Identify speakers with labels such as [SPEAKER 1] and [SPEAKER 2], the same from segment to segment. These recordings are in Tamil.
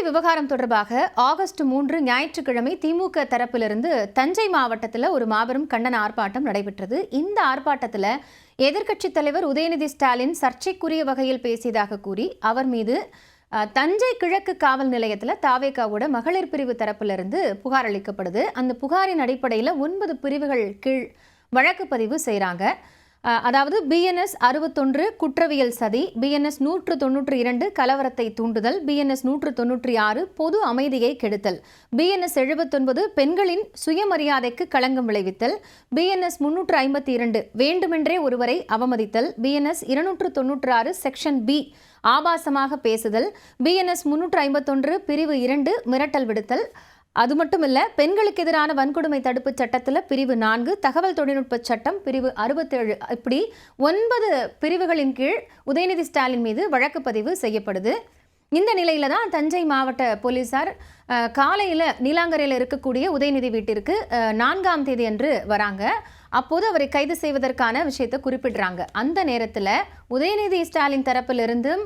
[SPEAKER 1] விவகாரம் தொடர்பாக ஆகஸ்ட் 3 ஞாயிற்றுக்கிழமை திமுக தரப்பிலிருந்து தஞ்சை மாவட்டத்தில் ஒரு மாபெரும் கண்டன ஆர்ப்பாட்டம் நடைபெற்றது. இந்த ஆர்ப்பாட்டத்தில் எதிர்க்கட்சித் தலைவர் உதயநிதி ஸ்டாலின் சர்ச்சைக்குரிய வகையில் பேசியதாக கூறி அவர் மீது தஞ்சை கிழக்கு காவல் நிலையத்தில் தாவேகாவோட மகளிர் பிரிவு தரப்பிலிருந்து புகார் அளிக்கப்படுது. அந்த புகாரின் அடிப்படையில் 9 பிரிவுகள் கீழ் வழக்கு பதிவு செய்கிறாங்க. அதாவது BNS 61 குற்றவியல் சதி, BNS 192 கலவரத்தை தூண்டுதல், BNS 196 பொது அமைதியை கெடுத்தல், BNS 79 பெண்களின் சுயமரியாதைக்கு களங்கம் விளைவித்தல், BNS 352 வேண்டுமென்றே ஒருவரை அவமதித்தல், BNS 296 செக்ஷன் B ஆபாசமாக பேசுதல், BNS 351 பிரிவு 2 மிரட்டல் விடுத்தல். அது மட்டுமல்ல, பெண்களுக்கு எதிரான வன்கொடுமை தடுப்பு சட்டத்தில் பிரிவு 4, தகவல் தொழில்நுட்ப சட்டம் பிரிவு 67 இப்படி 9 பிரிவுகளின் கீழ் உதயநிதி ஸ்டாலின் மீது வழக்கு பதிவு செய்யப்படுது. இந்த நிலையில தான் தஞ்சை மாவட்ட போலீசார் காலையில் நீலாங்கரையில் இருக்கக்கூடிய உதயநிதி வீட்டிற்கு 4ஆம் தேதி அன்று வராங்க. அப்போது அவரை கைது செய்வதற்கான விஷயத்தை குறிப்பிடுறாங்க. அந்த நேரத்தில் உதயநிதி ஸ்டாலின் தரப்பிலிருந்தும்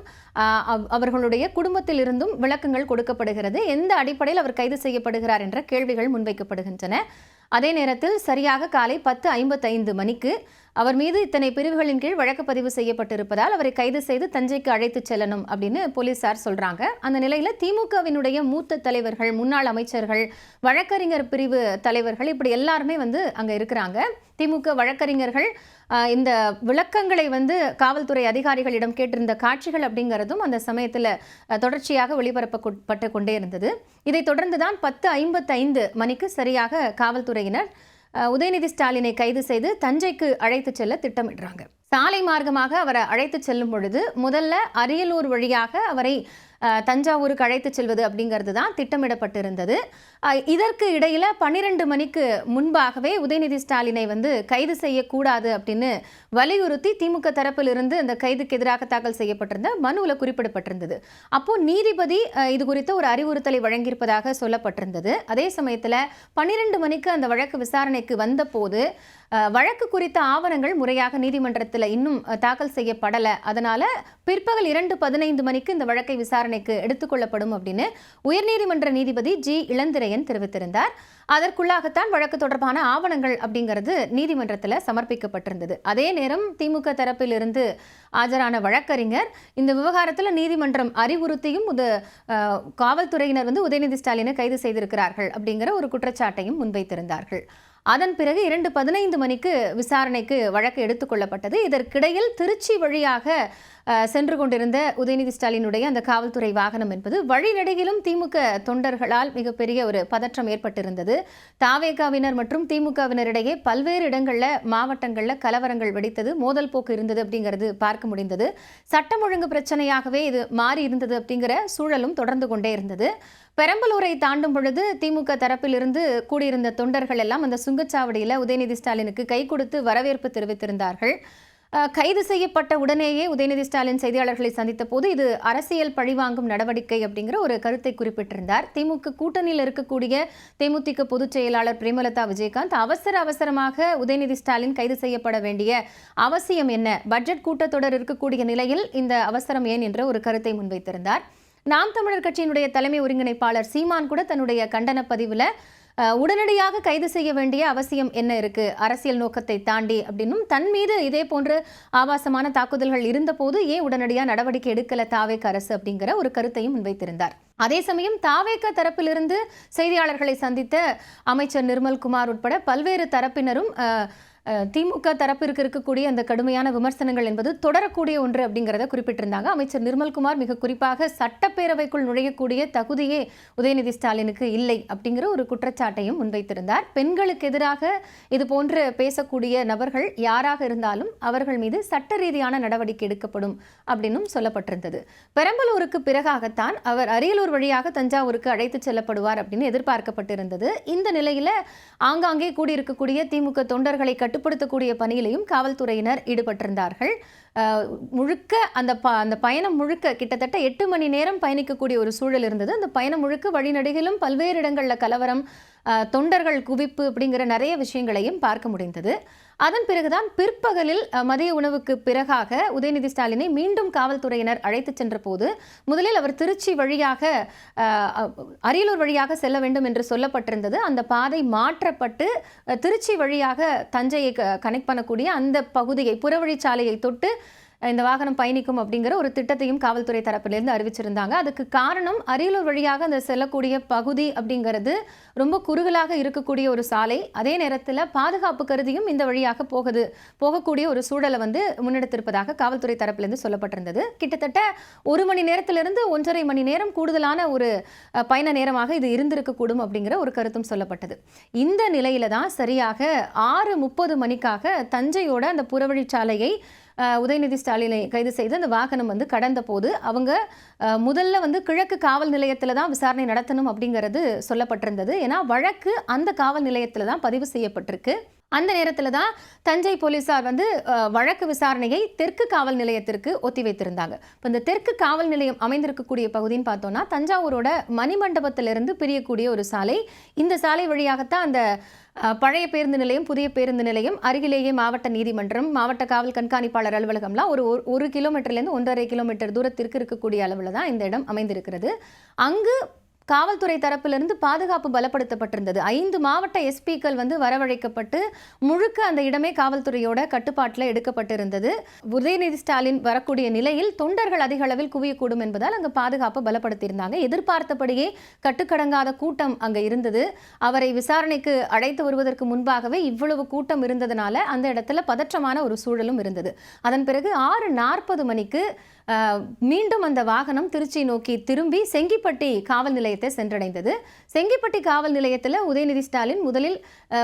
[SPEAKER 1] அவர்களுடைய குடும்பத்திலிருந்தும் விளக்கங்கள் கொடுக்கப்படுகிறது. எந்த அடிப்படையில் அவர் கைது செய்யப்படுகிறார் என்ற கேள்விகள் முன்வைக்கப்படுகின்றன. அதே நேரத்தில் சரியாக காலை 10:55 மணிக்கு அவர் மீது இத்தனை பிரிவுகளின் கீழ் வழக்கு பதிவு செய்யப்பட்டிருப்பதால் அவரை கைது செய்து தஞ்சைக்கு அழைத்து செல்லணும் அப்படின்னு போலீசார் சொல்றாங்க. அந்த நிலையில திமுகவினுடைய மூத்த தலைவர்கள், முன்னாள் அமைச்சர்கள், வழக்கறிஞர் பிரிவு தலைவர்கள் இப்படி எல்லாருமே அங்க இருக்கிறாங்க. திமுக வழக்கறிஞர்கள் இந்த விளக்கங்களை காவல்துறை அதிகாரிகளிடம் கேட்டிருந்த காட்சிகள் அப்படிங்கிறதும் அந்த சமயத்தில் தொடர்ச்சியாக ஒளிபரப்பப்பட்டு கொண்டே இருந்தது. இதை தொடர்ந்துதான் 10:55 மணிக்கு சரியாக காவல்துறையினர் உதயநிதி ஸ்டாலினை கைது செய்து தஞ்சைக்கு அழைத்து செல்ல திட்டமிடுறாங்க. சாலை மார்க்கமாக அவரை அழைத்து செல்லும் பொழுது முதல்ல அரியலூர் வழியாக அவரை தஞ்சாவூருக்கு அழைத்து செல்வது அப்படிங்கிறது தான் திட்டமிடப்பட்டிருந்தது. இதற்கு இடையில 12 மணிக்கு முன்பாகவே உதயநிதி ஸ்டாலினை கைது செய்யக்கூடாது அப்படின்னு வலியுறுத்தி திமுக தரப்பிலிருந்து அந்த கைதுக்கு எதிராக தாக்கல் செய்யப்பட்டிருந்த மனுவில் குறிப்பிடப்பட்டிருந்தது. அப்போ நீதிபதி இது குறித்த ஒரு அறிவுறுத்தலை வழங்கியிருப்பதாக சொல்லப்பட்டிருந்தது. அதே சமயத்தில் 12 மணிக்கு அந்த வழக்கு விசாரணைக்கு வந்த போது வழக்கு குறித்த ஆவணங்கள் முறையாக நீதிமன்றத்தில் இன்னும் தாக்கல் செய்யப்படலை. அதனால பிற்பகல் 2:15 மணிக்கு இந்த வழக்கை விசாரணைக்கு எடுத்துக்கொள்ளப்படும் அப்படின்னு உயர்நீதிமன்ற நீதிபதி G. இளந்திரையன் தெரிவித்திருந்தார். அதற்குள்ளாகத்தான் வழக்கு தொடர்பான ஆவணங்கள் அப்படிங்கிறது நீதிமன்றத்தில் சமர்ப்பிக்கப்பட்டிருந்தது. அதே நேரம் திமுக தரப்பில் இருந்து ஆஜரான வழக்கறிஞர் இந்த விவகாரத்தில் நீதிமன்றம் அறிவுறுத்தியும் காவல்துறையினர் உதயநிதி ஸ்டாலினை கைது செய்திருக்கிறார்கள் அப்படிங்கிற ஒரு குற்றச்சாட்டையும் முன்வைத்திருந்தார்கள். அதன் பிறகு 2:15 மணிக்கு விசாரணைக்கு வழக்கு எடுத்துக்கொள்ளப்பட்டது. இதற்கிடையில் திருச்சி வழியாக சென்று கொண்டிருந்த உதயநிதி ஸ்டாலினுடைய அந்த காவல்துறை வாகனம் என்பது வழிநெடுகிலும் திமுக தொண்டர்களால் மிகப்பெரிய ஒரு பதற்றம் ஏற்பட்டிருந்தது. தாவேகாவினர் மற்றும் திமுகவினரிடையே பல்வேறு இடங்களில் மாவட்டங்களில் கலவரங்கள் வெடித்தது, மோதல் போக்கு இருந்தது அப்படிங்கிறது பார்க்க முடிந்தது. சட்டம் ஒழுங்கு பிரச்சனையாகவே இது மாறி இருந்தது அப்படிங்கிற சூழலும் தொடர்ந்து கொண்டே இருந்தது. பெரம்பலூரை தாண்டும் பொழுது திமுக தரப்பிலிருந்து கூடியிருந்த தொண்டர்கள் எல்லாம் அந்த சுங்கச்சாவடியில் உதயநிதி ஸ்டாலினுக்கு கை கொடுத்து வரவேற்பு தெரிவித்திருந்தார்கள். கைது செய்யப்பட்ட உடனேயே உதயநிதி ஸ்டாலின் செய்தியாளர்களை சந்தித்த போது இது அரசியல் பழிவாங்கும் நடவடிக்கை அப்படிங்கிற ஒரு கருத்தை குறிப்பிட்டிருந்தார். திமுக கூட்டணியில் இருக்கக்கூடிய தேமுதிக பொதுச் செயலாளர் பிரேமலதா விஜயகாந்த் அவசரமாக உதயநிதி ஸ்டாலின் கைது செய்யப்பட வேண்டிய அவசியம் என்ன, பட்ஜெட் கூட்டத்தொடர் இருக்கக்கூடிய நிலையில் இந்த அவசரம் ஏன் என்ற ஒரு கருத்தை முன்வைத்திருந்தார். நாம் தமிழர் கட்சியினுடைய தலைமை ஒருங்கிணைப்பாளர் சீமான் கூட தன்னுடைய கண்டன பதிவில் உடனடியாக கைது செய்ய வேண்டிய அவசியம் என்ன இருக்கு அரசியல் நோக்கத்தை தாண்டி அப்படின்னும், தன் மீது இதே போன்று ஆபாசமான தாக்குதல்கள் இருந்த போது ஏன் உடனடியாக நடவடிக்கை எடுக்கல தாவேக அரசு அப்படிங்கிற ஒரு கருத்தையும் முன்வைத்திருந்தார். அதே சமயம் தாவேக தரப்பிலிருந்து செய்தியாளர்களை சந்தித்த அமைச்சர் நிர்மல்குமார் உட்பட பல்வேறு தரப்பினரும் திமுக தரப்பிற்கு இருக்கக்கூடிய அந்த கடுமையான விமர்சனங்கள் என்பது தொடரக்கூடிய ஒன்று அப்படிங்கிறத குறிப்பிட்டிருந்தாங்க. அமைச்சர் நிர்மல்குமார் மிக குறிப்பாக சட்டப்பேரவைக்குள் நுழையக்கூடிய தகுதியே உதயநிதி ஸ்டாலினுக்கு இல்லை அப்படிங்கிற ஒரு குற்றச்சாட்டையும் முன்வைத்திருந்தார். பெண்களுக்கு எதிராக இது போன்று பேசக்கூடிய நபர்கள் யாராக இருந்தாலும் அவர்கள் மீது சட்ட ரீதியான நடவடிக்கை எடுக்கப்படும் அப்படின்னும் சொல்லப்பட்டிருந்தது. பெரம்பலூருக்கு பிறகாகத்தான் அவர் அரியலூர் வழியாக தஞ்சாவூருக்கு அழைத்து செல்லப்படுவார் அப்படின்னு எதிர்பார்க்கப்பட்டிருந்தது. இந்த நிலையில ஆங்காங்கே கூடியிருக்கக்கூடிய திமுக தொண்டர்களை கட்டுப்படுத்தக்கூடிய பணியிலையும் காவல்துறையினர் ஈடுபட்டிருந்தார்கள். முழுக்க அந்த பயணம் முழுக்க கிட்டத்தட்ட 8 மணி நேரம் பயணிக்கக்கூடிய ஒரு சூழல் இருந்தது. அந்த பயணம் முழுக்க வழிநெடுகிலும் பல்வேறு இடங்களில் கலவரம், தொண்டர்கள் குவிப்பு அப்படிங்கிற நிறைய விஷயங்களையும் பார்க்க முடிந்தது. அதன் பிறகுதான் பிற்பகலில் மதிய உணவுக்கு பிறகாக உதயநிதி ஸ்டாலினை மீண்டும் காவல்துறையினர் அழைத்து சென்ற போது முதலில் அவர் திருச்சி வழியாக அரியலூர் வழியாக செல்ல வேண்டும் என்று சொல்லப்பட்டிருந்தது. அந்த பாதை மாற்றப்பட்டு திருச்சி வழியாக தஞ்சையை கனெக்ட் பண்ணக்கூடிய அந்த பகுதியை புறவழிச்சாலையை தொட்டு இந்த வாகனம் பயணிக்கும் அப்படிங்கிற ஒரு திட்டத்தையும் காவல்துறை தரப்பிலிருந்து அறிவிச்சிருந்தாங்க. அதுக்கு காரணம் அரியலூர் வழியாக அந்த செல்லக்கூடிய பகுதி அப்படிங்கிறது ரொம்ப குறுகலாக இருக்கக்கூடிய ஒரு சாலை. அதே நேரத்தில் பாதுகாப்பு கருதியும் இந்த வழியாக போகக்கூடிய ஒரு சூழலை முன்னெடுத்திருப்பதாக காவல்துறை தரப்பிலிருந்து சொல்லப்பட்டிருந்தது. கிட்டத்தட்ட 1 மணி நேரத்திலிருந்து 1.5 மணி நேரம் கூடுதலான ஒரு பயண நேரமாக இது இருந்திருக்கக்கூடும் அப்படிங்கிற ஒரு கருத்தும் சொல்லப்பட்டது. இந்த நிலையில தான் சரியாக 6:30 மணிக்காக தஞ்சையோட அந்த புறவழிச்சாலையை உதயநிதி ஸ்டாலினை கைது செய்து அந்த வாகனம் கடந்த போது அவங்க முதல்ல கிழக்கு காவல் நிலையத்தில் தான் விசாரணை நடத்தணும் அப்படிங்கிறது சொல்லப்பட்டிருந்தது. ஏன்னா வழக்கு அந்த காவல் நிலையத்தில் தான் பதிவு செய்யப்பட்டிருக்கு. அந்த நேரத்தில் தான் தஞ்சை போலீசார் வழக்கு விசாரணையை தெற்கு காவல் நிலையத்திற்கு ஒத்தி வைத்திருந்தாங்க. இப்போ இந்த தெற்கு காவல் நிலையம் அமைந்திருக்கக்கூடிய பகுதின்னு பார்த்தோம்னா தஞ்சாவூரோட மணிமண்டபத்திலிருந்து பிரியக்கூடிய ஒரு சாலை. இந்த சாலை வழியாகத்தான் அந்த பழைய பேருந்து நிலையம், புதிய பேருந்து நிலையம், அருகிலேயே மாவட்ட நீதிமன்றம், மாவட்ட காவல் கண்காணிப்பாளர் அலுவலகம்லாம் ஒரு கிலோமீட்டர்லேருந்து 1.5 கிலோமீட்டர் தூரத்திற்கு இருக்கக்கூடிய அளவில் தான் இந்த இடம் அமைந்திருக்கிறது. அங்கு காவல்துறை தரப்பிலிருந்து பாதுகாப்பு பலப்படுத்தப்பட்டிருந்தது. 5 மாவட்ட எஸ்பிக்கள் வரவழைக்கப்பட்டு முழுக்க அந்த இடமே காவல்துறையோட கட்டுப்பாட்டில் எடுக்கப்பட்டிருந்தது. உதயநிதி ஸ்டாலின் வரக்கூடிய நிலையில் தொண்டர்கள் அதிக அளவில் குவியக்கூடும் என்பதால் அங்கு பாதுகாப்பு பலப்படுத்தியிருந்தாங்க. எதிர்பார்த்தபடியே கட்டுக்கடங்காத கூட்டம் அங்கே இருந்தது. அவரை விசாரணைக்கு அழைத்து வருவதற்கு முன்பாகவே இவ்வளவு கூட்டம் இருந்ததுனால அந்த இடத்துல பதற்றமான ஒரு சூழலும் இருந்தது. அதன் பிறகு 6:40 மணிக்கு மீண்டும் அந்த வாகனம் திருச்சி நோக்கி திரும்பி செங்கிப்பட்டி காவல் நிலையத்தை சென்றடைந்தது. செங்கிப்பட்டி காவல் நிலையத்தில் உதயநிதி ஸ்டாலின் முதலில்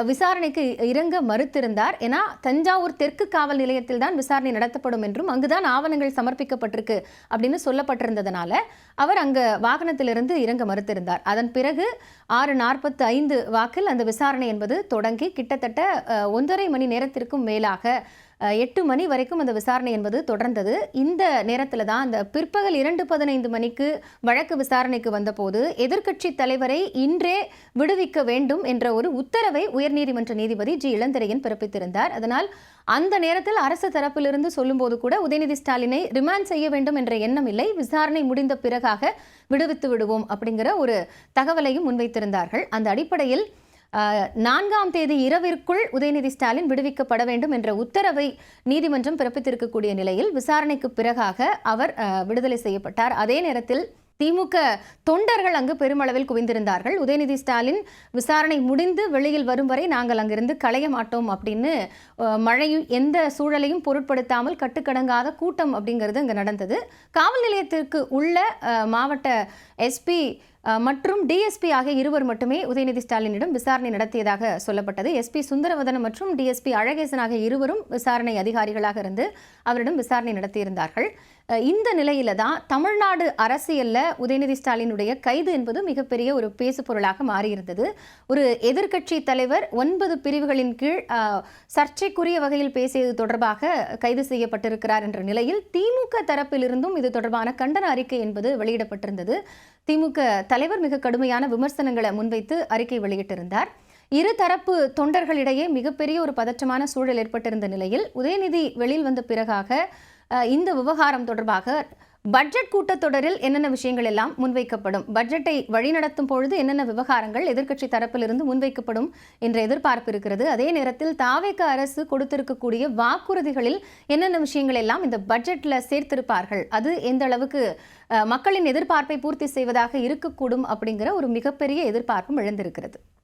[SPEAKER 1] விசாரணைக்கு இறங்க மறுத்திருந்தார். ஏன்னா தஞ்சாவூர் தெற்கு காவல் நிலையத்தில் தான் விசாரணை நடத்தப்படும் என்றும் அங்குதான் ஆவணங்கள் சமர்ப்பிக்கப்பட்டிருக்கு அப்படின்னு சொல்லப்பட்டிருந்ததுனால அவர் அங்கே வாகனத்திலிருந்து இறங்க மறுத்திருந்தார். அதன் பிறகு 6:45 வாக்கில் அந்த விசாரணை என்பது தொடங்கி கிட்டத்தட்ட 1.5 மணி நேரத்திற்கும் மேலாக 8 மணி வரைக்கும் அந்த விசாரணை என்பது தொடர்ந்தது. இந்த நேரத்தில் தான் அந்த பிற்பகல் 2:15 மணிக்கு வழக்கு விசாரணைக்கு வந்தபோது எதிர்க்கட்சி தலைவரை இன்றே விடுவிக்க வேண்டும் என்ற ஒரு உத்தரவை உயர்நீதிமன்ற நீதிபதி ஜி இளந்திரையன் பிறப்பித்திருந்தார். அதனால் அந்த நேரத்தில் அரசு தரப்பிலிருந்து சொல்லும்போது கூட உதயநிதி ஸ்டாலினை ரிமாண்ட் செய்ய வேண்டும் என்ற எண்ணம் இல்லை, விசாரணை முடிந்த பிறகாக விடுவித்து விடுவோம் அப்படிங்கிற ஒரு தகவலையும் முன்வைத்திருந்தார்கள். அந்த அடிப்படையில் 4ஆம் தேதி இரவிற்குள் உதயநிதி ஸ்டாலின் விடுவிக்கப்பட வேண்டும் என்ற உத்தரவை நீதிமன்றம் பிறப்பித்திருக்கக்கூடிய நிலையில் விசாரணைக்கு பிறகாக அவர் விடுதலை செய்யப்பட்டார். அதே நேரத்தில் திமுக தொண்டர்கள் அங்கு பெருமளவில் குவிந்திருந்தார்கள். உதயநிதி ஸ்டாலின் விசாரணை முடிந்து வெளியில் வரும் வரை நாங்கள் அங்கிருந்து களைய மாட்டோம் அப்படின்னு மழையும் எந்த சூழலையும் பொருட்படுத்தாமல் கட்டுக்கடங்காத கூட்டம் அப்படிங்கிறது அங்கே நடந்தது. காவல் நிலையத்திற்கு உள்ள மாவட்ட எஸ்பி மற்றும் டிஎஸ்பி ஆகிய இருவர் மட்டுமே உதயநிதி ஸ்டாலினிடம் விசாரணை நடத்தியதாக சொல்லப்பட்டது. எஸ்பி சுந்தரவதனம் மற்றும் டிஎஸ்பி அழகேசன் ஆகிய இருவரும் விசாரணை அதிகாரிகளாக இருந்து அவரிடம் விசாரணை நடத்தியிருந்தார்கள். இந்த நிலையில தான் தமிழ்நாடு அரசியல்ல உதயநிதி ஸ்டாலினுடைய கைது என்பது மிகப்பெரிய ஒரு பேசு பொருளாக மாறியிருந்தது. ஒரு எதிர்க்கட்சி தலைவர் 9 பிரிவுகளின் கீழ் சர்ச்சைக்குரிய வகையில் பேசியது தொடர்பாக கைது செய்யப்பட்டிருக்கிறார் என்ற நிலையில் திமுக தரப்பிலிருந்தும் இது தொடர்பான கண்டன அறிக்கை என்பது வெளியிடப்பட்டிருந்தது. திமுக தலைவர் மிக கடுமையான விமர்சனங்களை முன்வைத்து அறிக்கை வெளியிட்டிருந்தார். இரு தரப்பு தொண்டர்களிடையே மிகப்பெரிய ஒரு பதற்றமான சூழல் ஏற்பட்டிருந்த நிலையில் உதயநிதி வெளியில் வந்த பிறகாக இந்த விவகாரம் தொடர்பாக பட்ஜெட் கூட்டத்தொடரில் என்னென்ன விஷயங்கள் எல்லாம் முன்வைக்கப்படும், பட்ஜெட்டை வழிநடத்தும் பொழுது என்னென்ன விவகாரங்கள் எதிர்க்கட்சி தரப்பிலிருந்து முன்வைக்கப்படும் என்ற எதிர்பார்ப்பு இருக்கிறது. அதே நேரத்தில் தாவேக அரசு கொடுத்திருக்கக்கூடிய வாக்குறுதிகளில் என்னென்ன விஷயங்கள் எல்லாம் இந்த பட்ஜெட்ல சேர்த்திருப்பார்கள், அது எந்த அளவுக்கு மக்களின் எதிர்பார்ப்பை பூர்த்தி செய்வதாக இருக்கக்கூடும் அப்படிங்கிற ஒரு மிகப்பெரிய எதிர்பார்ப்பும் எழுந்திருக்கிறது.